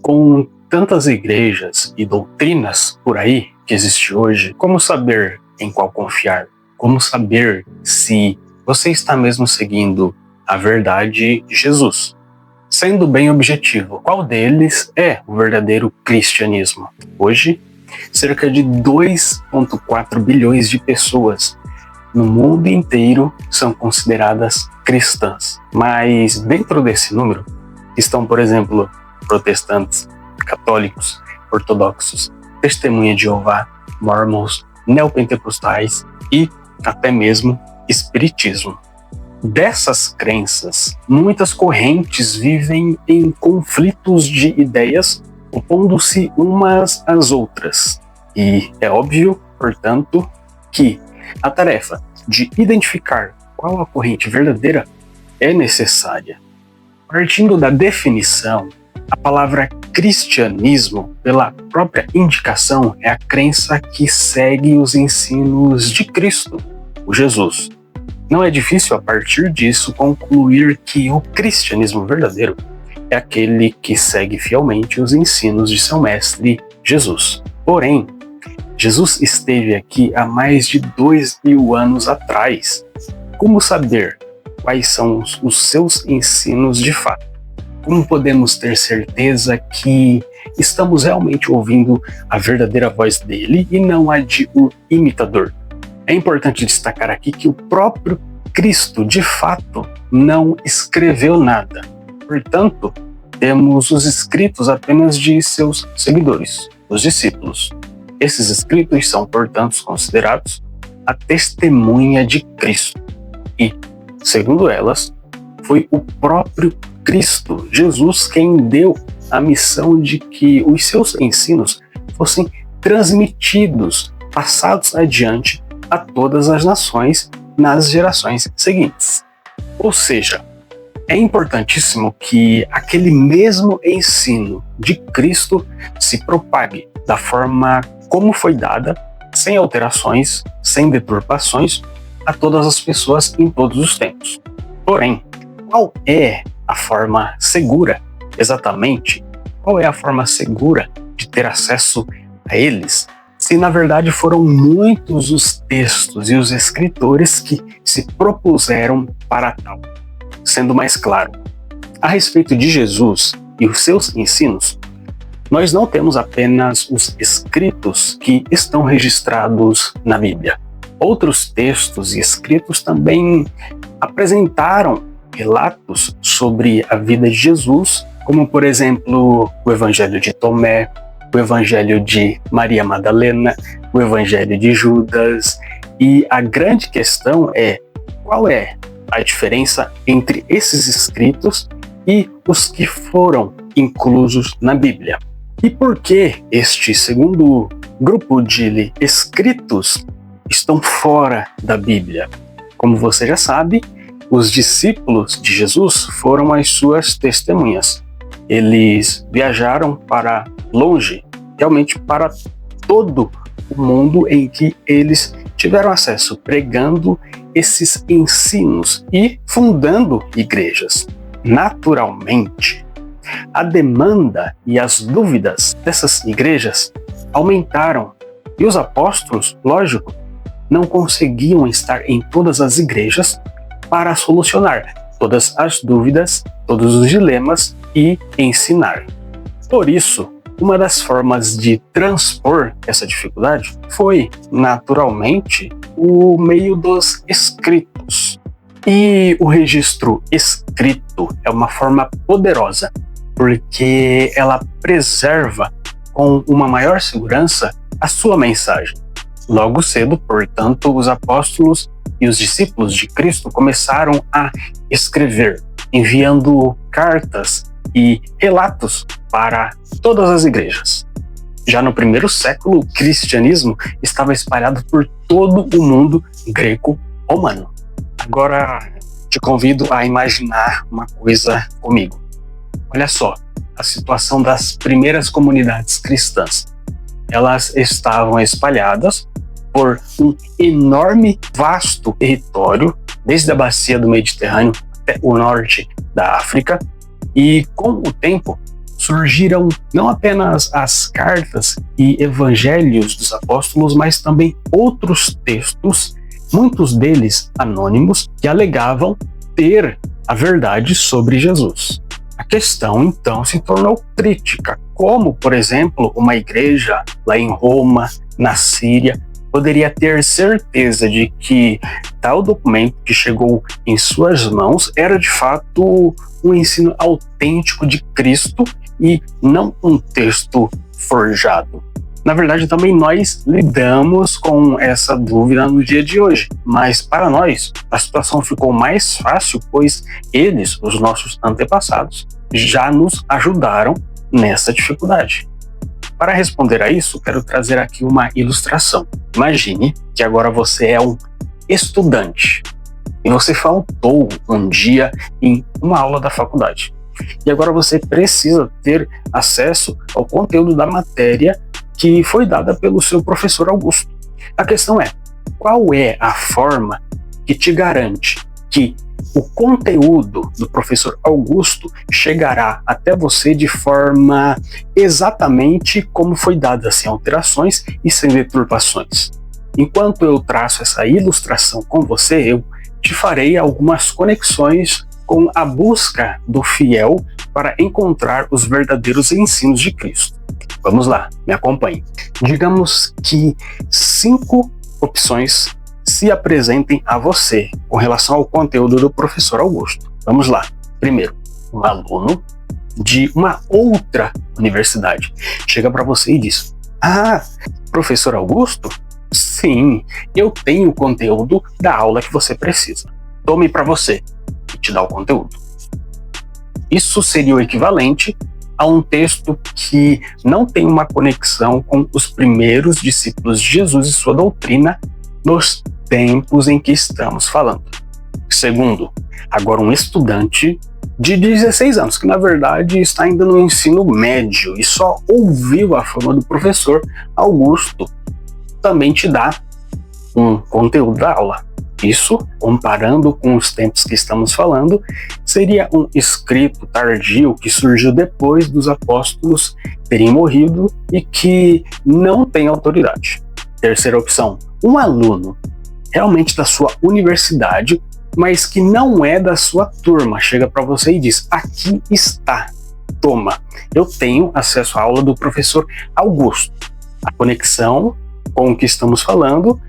Com tantas igrejas e doutrinas por aí que existe hoje, como saber em qual confiar? Como saber se você está mesmo seguindo a verdade de Jesus? Sendo bem objetivo, qual deles é o verdadeiro cristianismo? Hoje, cerca de 2,4 bilhões de pessoas no mundo inteiro são consideradas cristãs. Mas dentro desse número estão, por exemplo, protestantes, católicos, ortodoxos, testemunha de Jeová, mormons, neopentecostais e até mesmo espiritismo. Dessas crenças, muitas correntes vivem em conflitos de ideias, opondo-se umas às outras. E é óbvio, portanto, que a tarefa de identificar qual a corrente verdadeira é necessária. Partindo da definição, a palavra cristianismo, pela própria indicação, é a crença que segue os ensinos de Cristo, o Jesus. Não é difícil, a partir disso, concluir que o cristianismo verdadeiro é aquele que segue fielmente os ensinos de seu mestre, Jesus. Porém, Jesus esteve aqui há mais de 2.000 anos atrás. Como saber quais são os seus ensinos de fato? Como podemos ter certeza que estamos realmente ouvindo a verdadeira voz dele e não a de um imitador? É importante destacar aqui que o próprio Cristo, de fato, não escreveu nada. Portanto, temos os escritos apenas de seus seguidores, os discípulos. Esses escritos são, portanto, considerados a testemunha de Cristo. E, segundo elas, foi o próprio Cristo, Jesus, quem deu a missão de que os seus ensinos fossem transmitidos, passados adiante a todas as nações nas gerações seguintes. Ou seja, é importantíssimo que aquele mesmo ensino de Cristo se propague da forma como foi dada, sem alterações, sem deturpações, a todas as pessoas em todos os tempos. Porém, qual é a forma segura, exatamente? Qual é a forma segura de ter acesso a eles? Se na verdade foram muitos os textos e os escritores que se propuseram para tal. Sendo mais claro, a respeito de Jesus e os seus ensinos, nós não temos apenas os escritos que estão registrados na Bíblia. Outros textos e escritos também apresentaram relatos sobre a vida de Jesus, como por exemplo o Evangelho de Tomé, o Evangelho de Maria Madalena, o Evangelho de Judas. E a grande questão é: qual é a diferença entre esses escritos e os que foram inclusos na Bíblia? E por que este segundo grupo de escritos estão fora da Bíblia? Como você já sabe, os discípulos de Jesus foram as suas testemunhas. Eles viajaram para longe, realmente para todo o mundo em que eles tiveram acesso, pregando esses ensinos e fundando igrejas. Naturalmente, a demanda e as dúvidas dessas igrejas aumentaram e os apóstolos, lógico, não conseguiam estar em todas as igrejas para solucionar todas as dúvidas, todos os dilemas e ensinar. Por isso, uma das formas de transpor essa dificuldade foi, naturalmente, o meio dos escritos. E o registro escrito é uma forma poderosa, porque ela preserva com uma maior segurança a sua mensagem. Logo cedo, portanto, os apóstolos e os discípulos de Cristo começaram a escrever, enviando cartas e relatos para todas as igrejas. Já no primeiro século, o cristianismo estava espalhado por todo o mundo greco-romano. Agora, te convido a imaginar uma coisa comigo. Olha só, a situação das primeiras comunidades cristãs. Elas estavam espalhadas por um enorme, vasto território, desde a bacia do Mediterrâneo até o norte da África, e com o tempo surgiram não apenas as cartas e evangelhos dos apóstolos, mas também outros textos, muitos deles anônimos, que alegavam ter a verdade sobre Jesus. A questão, então, se tornou crítica, como, por exemplo, uma igreja lá em Roma, na Síria, poderia ter certeza de que tal documento que chegou em suas mãos era de fato um ensino autêntico de Cristo e não um texto forjado. Na verdade, também nós lidamos com essa dúvida no dia de hoje, mas para nós a situação ficou mais fácil, pois eles, os nossos antepassados, já nos ajudaram nessa dificuldade. Para responder a isso, quero trazer aqui uma ilustração. Imagine que agora você é um estudante e você faltou um dia em uma aula da faculdade. E agora você precisa ter acesso ao conteúdo da matéria que foi dada pelo seu professor Augusto. A questão é, qual é a forma que te garante que o conteúdo do professor Augusto chegará até você de forma exatamente como foi dada, sem alterações e sem deturpações? Enquanto eu traço essa ilustração com você, eu te farei algumas conexões com a busca do fiel para encontrar os verdadeiros ensinos de Cristo. Vamos lá, me acompanhe. Digamos que 5 opções se apresentem a você com relação ao conteúdo do professor Augusto. Vamos lá. Primeiro, um aluno de uma outra universidade chega para você e diz: "Ah, professor Augusto? Sim, eu tenho o conteúdo da aula que você precisa. Tome para você", e te dá o conteúdo. Isso seria o equivalente a um texto que não tem uma conexão com os primeiros discípulos de Jesus e sua doutrina nos tempos em que estamos falando. Segundo, agora um estudante de 16 anos, que na verdade está ainda no ensino médio e só ouviu a fama do professor Augusto, também te dá um conteúdo da aula. Isso, comparando com os tempos que estamos falando, seria um escrito tardio que surgiu depois dos apóstolos terem morrido e que não tem autoridade. Terceira opção, um aluno realmente da sua universidade, mas que não é da sua turma, chega para você e diz: "Aqui está, toma, eu tenho acesso à aula do professor Augusto". A conexão com o que estamos falando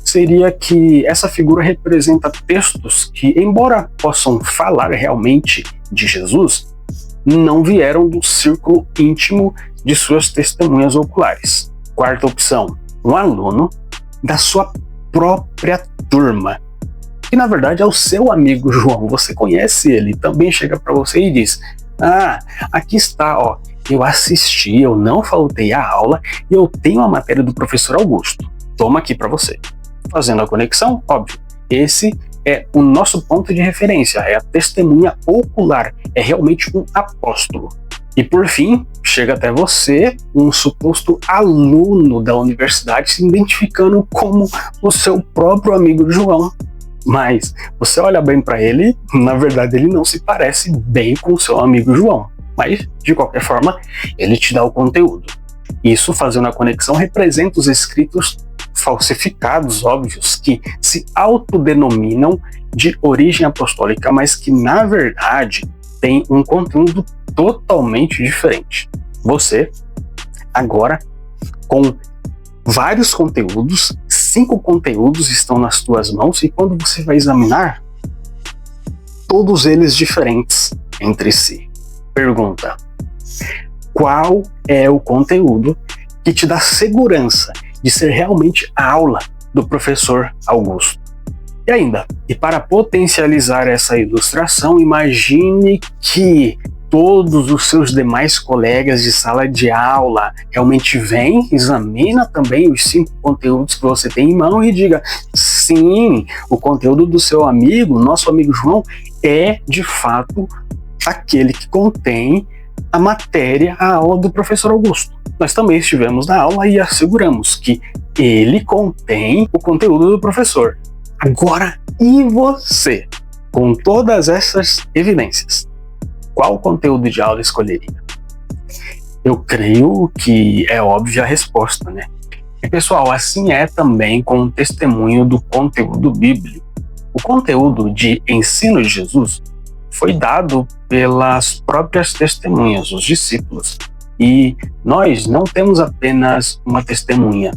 seria que essa figura representa textos que, embora possam falar realmente de Jesus, não vieram do círculo íntimo de suas testemunhas oculares. Quarta opção, um aluno da sua própria turma, que na verdade é o seu amigo João, você conhece ele, também chega para você e diz: "Ah, aqui está, ó, eu assisti, eu não faltei a aula e eu tenho a matéria do professor Augusto. Toma aqui para você". Fazendo a conexão, óbvio, esse é o nosso ponto de referência, é a testemunha ocular, é realmente um apóstolo. E por fim, chega até você um suposto aluno da universidade se identificando como o seu próprio amigo João. Mas você olha bem para ele, na verdade ele não se parece bem com o seu amigo João. Mas, de qualquer forma, ele te dá o conteúdo. Isso, fazendo a conexão, representa os escritos falsificados, óbvios, que se autodenominam de origem apostólica, mas que, na verdade, têm um conteúdo totalmente diferente. Você, agora, com vários conteúdos, 5 conteúdos estão nas tuas mãos, e quando você vai examinar, todos eles diferentes entre si. Pergunta: qual é o conteúdo que te dá segurança de ser realmente a aula do professor Augusto? E ainda, e para potencializar essa ilustração, imagine que todos os seus demais colegas de sala de aula realmente vêm, examina também os 5 conteúdos que você tem em mão e diga: sim, o conteúdo do seu amigo, nosso amigo João, é de fato aquele que contém a matéria, a aula do professor Augusto. Nós também estivemos na aula e asseguramos que ele contém o conteúdo do professor. Agora, e você? Com todas essas evidências, qual conteúdo de aula escolheria? Eu creio que é óbvia a resposta, né? E pessoal, assim é também com o testemunho do conteúdo bíblico. O conteúdo de ensino de Jesus foi dado pelas próprias testemunhas, os discípulos. E nós não temos apenas uma testemunha,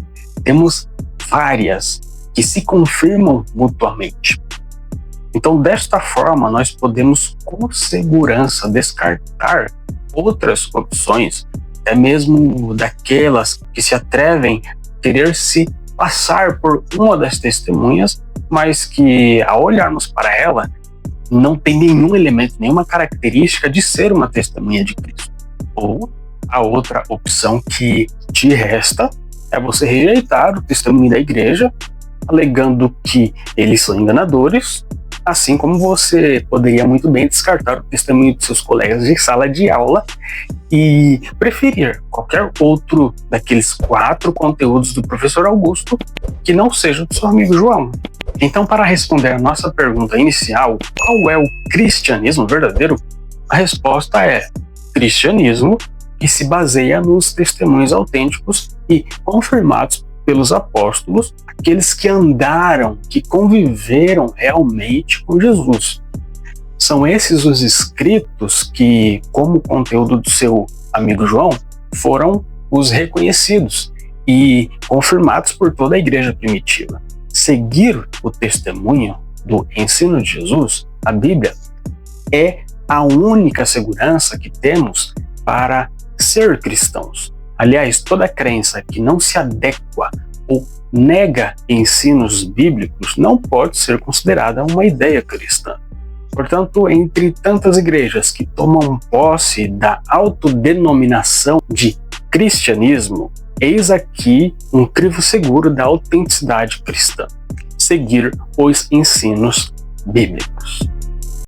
temos várias que se confirmam mutuamente. Então, desta forma, nós podemos com segurança descartar outras opções, até mesmo daquelas que se atrevem a querer se passar por uma das testemunhas, mas que, ao olharmos para ela, não tem nenhum elemento, nenhuma característica de ser uma testemunha de Cristo. Ou a outra opção que te resta é você rejeitar o testemunho da igreja, alegando que eles são enganadores, assim como você poderia muito bem descartar o testemunho de seus colegas de sala de aula e preferir qualquer outro daqueles 4 conteúdos do professor Augusto que não seja do seu amigo João. Então, para responder a nossa pergunta inicial, qual é o cristianismo verdadeiro? A resposta é cristianismo que se baseia nos testemunhos autênticos e confirmados pelos apóstolos, aqueles que andaram, que conviveram realmente com Jesus. São esses os escritos que, como conteúdo do seu amigo João, foram os reconhecidos e confirmados por toda a igreja primitiva. Seguir o testemunho do ensino de Jesus, a Bíblia, é a única segurança que temos para ser cristãos. Aliás, toda crença que não se adequa ou nega ensinos bíblicos não pode ser considerada uma ideia cristã. Portanto, entre tantas igrejas que tomam posse da autodenominação de cristianismo, eis aqui um crivo seguro da autenticidade cristã: seguir os ensinos bíblicos.